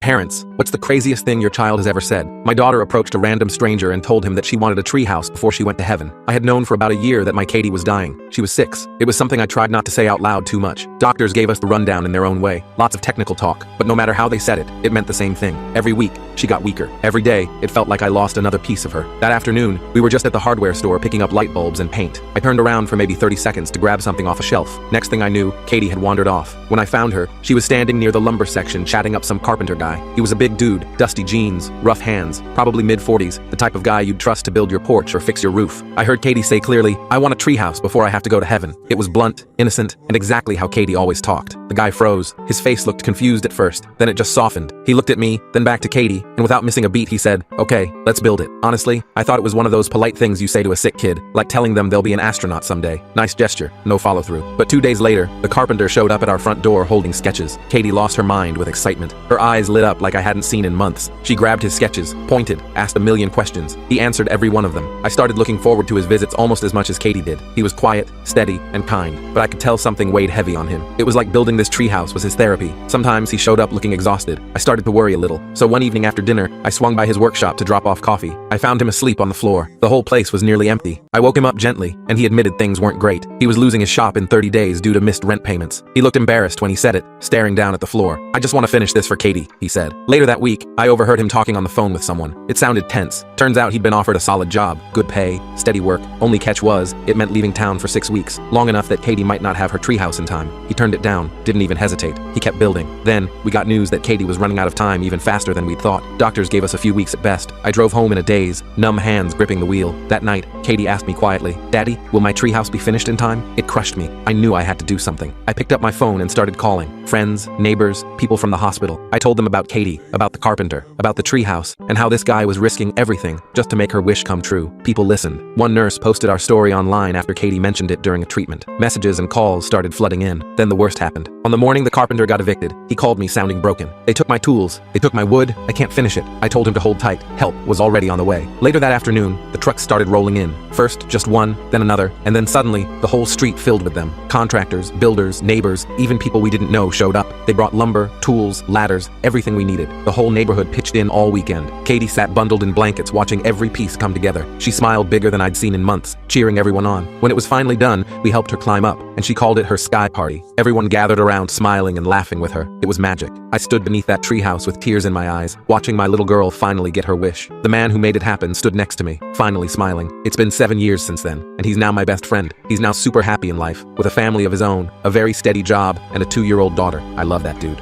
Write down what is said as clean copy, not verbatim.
Parents, what's the craziest thing your child has ever said? My daughter approached a random stranger and told him that she wanted a treehouse before she went to heaven. I had known for about a year that my Katie was dying. She was 6. It was something I tried not to say out loud too much. Doctors gave us the rundown in their own way. Lots of technical talk, but no matter how they said it, it meant the same thing. Every week, she got weaker. Every day, it felt like I lost another piece of her. That afternoon, we were just at the hardware store picking up light bulbs and paint. I turned around for maybe 30 seconds to grab something off a shelf. Next thing I knew, Katie had wandered off. When I found her, she was standing near the lumber section chatting up some carpenter guy. He was a big dude, dusty jeans, rough hands, probably mid-40s, the type of guy you'd trust to build your porch or fix your roof. I heard Katie say clearly, "I want a treehouse before I have to go to heaven." It was blunt, innocent, and exactly how Katie always talked. The guy froze. His face looked confused at first, then it just softened. He looked at me, then back to Katie, and without missing a beat he said, "Okay, let's build it." Honestly, I thought it was one of those polite things you say to a sick kid, like telling them they'll be an astronaut someday. Nice gesture, no follow-through. But 2 days later, the carpenter showed up at our front door holding sketches. Katie lost her mind with excitement. Her eyes lit up like I hadn't seen in months. She grabbed his sketches, pointed, asked a million questions. He answered every one of them. I started looking forward to his visits almost as much as Katie did. He was quiet, steady, and kind, but I could tell something weighed heavy on him. It was like building this treehouse was his therapy. Sometimes he showed up looking exhausted. I started to worry a little. So one evening after dinner, I swung by his workshop to drop off coffee. I found him asleep on the floor. The whole place was nearly empty. I woke him up gently, and he admitted things weren't great. He was losing his shop in 30 days due to missed rent payments. He looked embarrassed when he said it, staring down at the floor. "I just want to finish this for Katie," he said. Later that week, I overheard him talking on the phone with someone. It sounded tense. Turns out he'd been offered a solid job, good pay, steady work. Only catch was, it meant leaving town for 6 weeks, long enough that Katie might not have her treehouse in time. He turned it down, didn't even hesitate. He kept building. Then, we got news that Katie was running out of time even faster than we'd thought. Doctors gave us a few weeks at best. I drove home in a daze, numb hands gripping the wheel. That night, Katie asked me quietly, "Daddy, will my treehouse be finished in time?" It crushed me. I knew I had to do something. I picked up my phone and started calling. Friends, neighbors, people from the hospital. I told them about Katie, about the carpenter, about the treehouse, and how this guy was risking everything just to make her wish come true. People listened. One nurse posted our story online after Katie mentioned it during a treatment. Messages and calls started flooding in. Then the worst happened. On the morning the carpenter got evicted, he called me sounding broken. "They took my tools. They took my wood. I can't finish it." I told him to hold tight. Help was already on the way. Later that afternoon, the trucks started rolling in. First, just one, then another, and then suddenly, the whole street filled with them. Contractors, builders, neighbors, even people we didn't know showed up. They brought lumber, tools, ladders, everything we needed. The whole neighborhood pitched in all weekend. Katie sat bundled in blankets watching every piece come together. She smiled bigger than I'd seen in months, cheering everyone on. When it was finally done, we helped her climb up, and she called it her sky party. Everyone gathered around smiling and laughing with her. It was magic. I stood beneath that treehouse with tears in my eyes, watching my little girl finally get her wish. The man who made it happen stood next to me, finally smiling. It's been 7 years since then, and he's now my best friend. He's now super happy in life, with a family of his own, a very steady job, and a 2-year-old daughter. I love that dude.